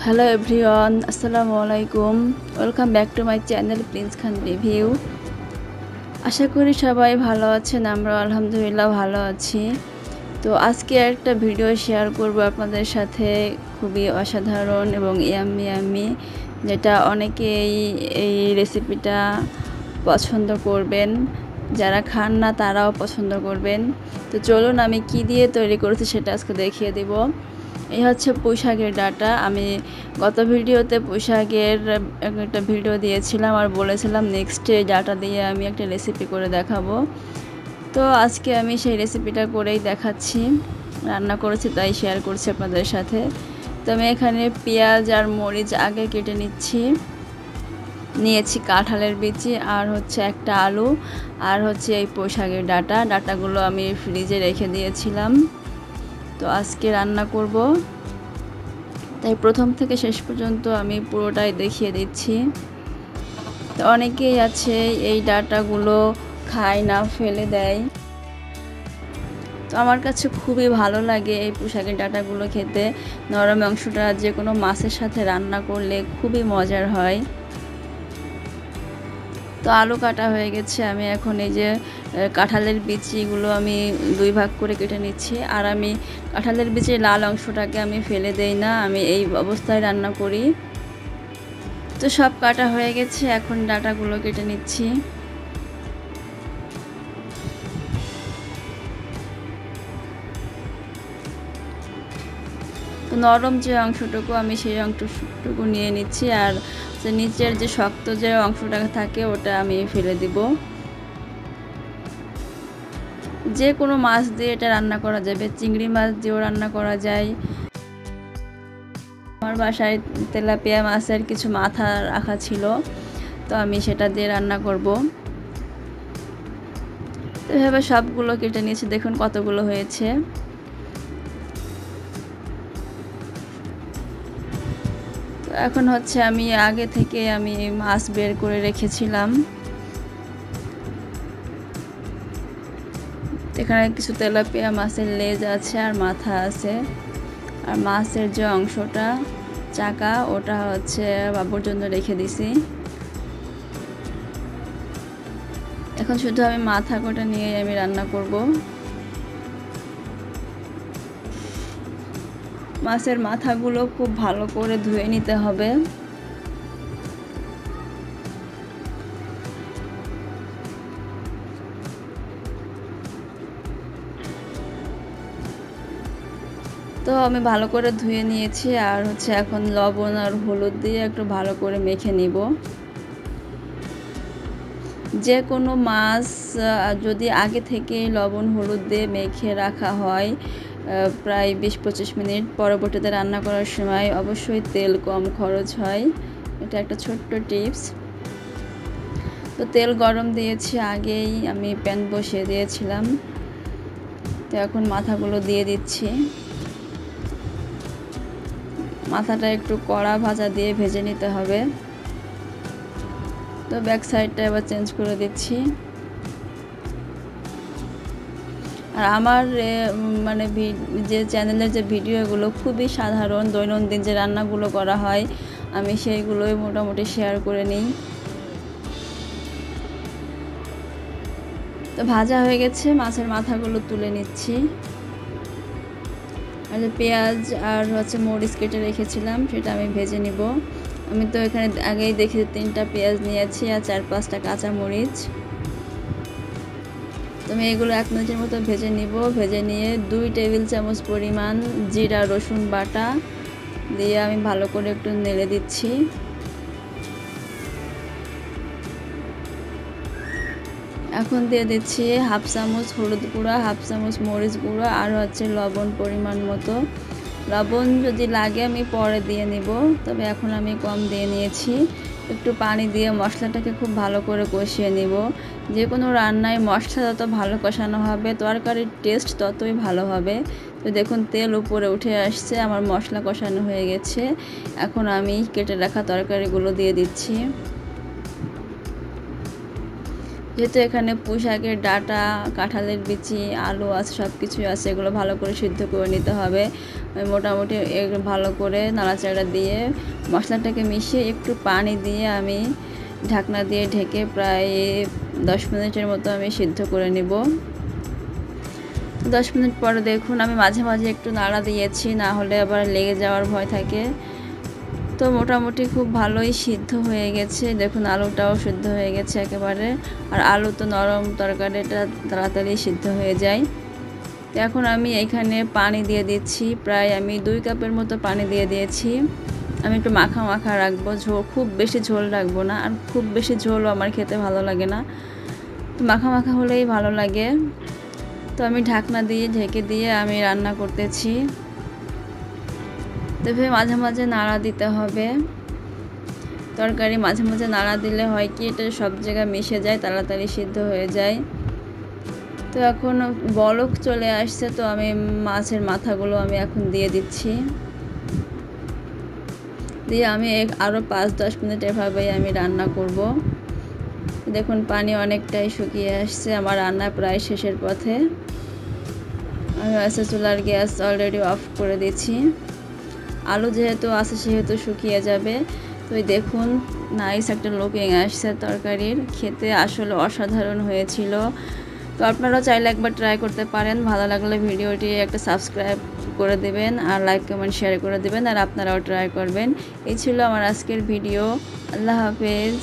Hello everyone, আসসালামু আলাইকুম। Welcome back to my channel Prince Khan review. আশা করি সবাই ভালো আছেন, আমরা আলহামদুলিল্লাহ ভালো আছি। তো আজকে একটা ভিডিও শেয়ার করব আপনাদের সাথে, খুবই অসাধারণ এবং ইয়াম্মি ইয়াম্মি, যেটা অনেকেই এই রেসিপিটা পছন্দ করবেন, যারা খান না তারাও পছন্দ করবেন। তো চলুন আমি কি দিয়ে তৈরি করেছি সেটা আজকে দেখিয়ে দিব। এই হচ্ছে পুঁই শাকের ডাঁটা। আমি গত ভিডিওতে পুঁই শাকের একটা ভিডিও দিয়েছিলাম আর বলেছিলাম নেক্সটে ডাঁটা দিয়ে আমি একটা রেসিপি করে দেখাবো। তো আজকে আমি সেই রেসিপিটা করেই দেখাচ্ছি, রান্না করেছি তাই শেয়ার করছি আপনাদের সাথে। তো আমি এখানে পেঁয়াজ আর মরিচ আগে কেটে নিয়েছি, কাঁঠালের বিচি আর হচ্ছে একটা আলু আর হচ্ছে এই পুঁই শাকের ডাঁটাগুলো আমি ফ্রিজে রেখে দিয়েছিলাম। তো আজকে রান্না করব, তাই প্রথম থেকে শেষ পর্যন্ত আমি পুরোটাই দেখিয়ে দিচ্ছি। তো অনেকেই আছে এই ডাঁটাগুলো খায় না, ফেলে দেয়। তো আমার কাছে খুবই ভালো লাগে এই পুঁই শাকের ডাঁটাগুলো খেতে। নরম অংশটা যে কোনো মাছের সাথে রান্না করলে খুবই মজার হয়। তো আলু কাটা হয়ে গেছে, আমি এখন এই যে কাঁঠালের বিচিগুলো আমি দুই ভাগ করে কেটে নিচ্ছি। আর আমি কাঁঠালের বিচির লাল অংশটাকে আমি ফেলে দেই না, আমি এই অবস্থায় রান্না করি। তো সব কাটা হয়ে গেছে, এখন ডাঁটাগুলো কেটে নিচ্ছি। তো নরম যে অংশটুকু আমি সেই অংশটুকু নিয়ে নিচ্ছি, আর যে নিচের যে শক্ত যে অংশটা থাকে ওটা আমি ফেলে দিব। যে কোনো মাছ দিয়ে এটা রান্না করা যাবে, চিংড়ি মাছ দিয়েও রান্না করা যায়। আমার বাসায় তেলাপিয়া মাছের কিছু মাথা রাখা ছিল, তো আমি সেটা দিয়ে রান্না করব। তো এভাবে সবগুলো কেটে নিয়েছি, দেখুন কতগুলো হয়েছে। তো এখন হচ্ছে আমি আগে থেকে আমি মাছ বের করে রেখেছিলাম। এখানে কিছু তেলাপিয়া মাছের লেজ আছে আর মাথা আছে, আর মাছের যে অংশটা চাকা ওটা হচ্ছে বাবুর জন্য রেখে দিছি। এখন শুধু আমি মাথা কোটা নিয়ে আমি রান্না করব। মাছের মাথাগুলো খুব ভালো করে ধুয়ে নিতে হবে। তো আমি ভালো করে ধুয়ে নিয়েছি, আর হচ্ছে এখন লবণ আর হলুদ দিয়ে একটু ভালো করে মেখে নিব। যে কোনো মাছ যদি আগে থেকে লবণ হলুদ দিয়ে মেখে রাখা হয় প্রায় 20-25 মিনিট, পরবর্তীতে রান্না করার সময় অবশ্যই তেল কম খরচ হয়। এটা একটা ছোট্ট টিপস। তো তেল গরম দিয়েছি, আগেই আমি প্যান বসিয়ে দিয়েছিলাম। তো এখন মাথাগুলো দিয়ে দিচ্ছি। মাথাটা একটু কড়া ভাজা দিয়ে ভেজে নিতে হবে। তো ব্যাক সাইডটা এবার চেঞ্জ করে দিচ্ছি। আর আমার মানে যে চ্যানেলের যে ভিডিওগুলো খুবই সাধারণ, দৈনন্দিন যে রান্নাগুলো করা হয় আমি সেইগুলোই মোটামুটি শেয়ার করে নিই। তো ভাজা হয়ে গেছে, মাছের মাথাগুলো তুলে নিচ্ছি। আর যে পেঁয়াজ আর হচ্ছে মরিচ কেটে রেখেছিলাম সেটা আমি ভেজে নিব। আমি তো এখানে আগেই দেখি 3টা পেঁয়াজ নিয়েছি আর 4-5টা কাঁচা মরিচ। তো আমি এগুলো 1 মিনিটের মতো ভেজে নিব। ভেজে নিয়ে 2 টেবিল চামচ পরিমাণ জিরা রসুন বাটা দিয়ে আমি ভালো করে একটু নেড়ে দিচ্ছি। এখন দিয়ে দিচ্ছি 1/2 চামচ হলুদ গুঁড়া, 1/2 চামচ মরিচ গুঁড়া আর হচ্ছে লবণ পরিমাণ মতো। লবণ যদি লাগে আমি পরে দিয়ে নিব, তবে এখন আমি কম দিয়ে নিয়েছি। একটু পানি দিয়ে মশলাটাকে খুব ভালো করে কষিয়ে নিব। যে কোনো রান্নায় মশলা যত ভালো কষানো হবে তরকারির টেস্ট ততই ভালো হবে। তো দেখুন তেল উপরে উঠে আসছে, আমার মশলা কষানো হয়ে গেছে। এখন আমি কেটে রাখা তরকারিগুলো দিয়ে দিচ্ছি। যেহেতু এখানে পুঁই শাকের ডাঁটা, কাঁঠালের বিচি, আলু আছে, সব কিছুই আছে, এগুলো ভালো করে সিদ্ধ করে নিতে হবে। মোটামুটি ভালো করে নাড়াচাড়া দিয়ে মশলাটাকে মিশিয়ে একটু পানি দিয়ে আমি ঢাকনা দিয়ে ঢেকে প্রায় 10 মিনিটের মতো আমি সিদ্ধ করে নেব। 10 মিনিট পরে দেখুন আমি মাঝে মাঝে একটু নাড়া দিয়েছি, না হলে আবার লেগে যাওয়ার ভয় থাকে। তো মোটামুটি খুব ভালোই সিদ্ধ হয়ে গেছে। দেখুন আলুটাও সিদ্ধ হয়ে গেছে একেবারে, আর আলু তো নরম তরকারিটা তাড়াতাড়ি সিদ্ধ হয়ে যায়। তো এখন আমি এখানে পানি দিয়ে দিচ্ছি, প্রায় আমি 2 কাপের মতো পানি দিয়ে দিয়েছি। আমি একটু মাখা মাখা রাখবো, খুব বেশি ঝোল রাখবো না, আর খুব বেশি ঝোলও আমার খেতে ভালো লাগে না, তো মাখা মাখা হলেই ভালো লাগে। তো আমি ঢাকনা দিয়ে ঢেকে দিয়ে আমি রান্না করতেছি। তবে মাঝে মাঝে নাড়া দিতে হবে, তরকারি মাঝে মাঝে নাড়া দিলে হয় কি এটা সব জায়গায় মিশে যায়, তাড়াতাড়ি সিদ্ধ হয়ে যায়। তো এখন বলক চলে আসছে, তো আমি মাছের মাথাগুলো আমি এখন দিয়ে দিচ্ছি, দিয়ে আমি আরও 5-10 মিনিট এভাবেই আমি রান্না করব। দেখুন পানি অনেকটাই শুকিয়ে আসছে, আমার রান্না প্রায় শেষের পথে। আমি চুলার গ্যাস অলরেডি অফ করে দিচ্ছি। আলু যেহেতু আছে সেহেতু শুকিয়ে যাবে। তো দেখুন নাইস একটা লুকিং আসছে তরকারির, খেতে আসলে অসাধারণ হয়েছিল। তো আপনারা চাইলে একবার ট্রাই করতে পারেন। ভালো লাগলে ভিডিওটি একটা সাবস্ক্রাইব করে দেবেন, আর লাইক কমেন্ট শেয়ার করে দেবেন, আর আপনারাও ট্রাই করবেন। এই ছিল আমার আজকের ভিডিও। আল্লাহ হাফেজ।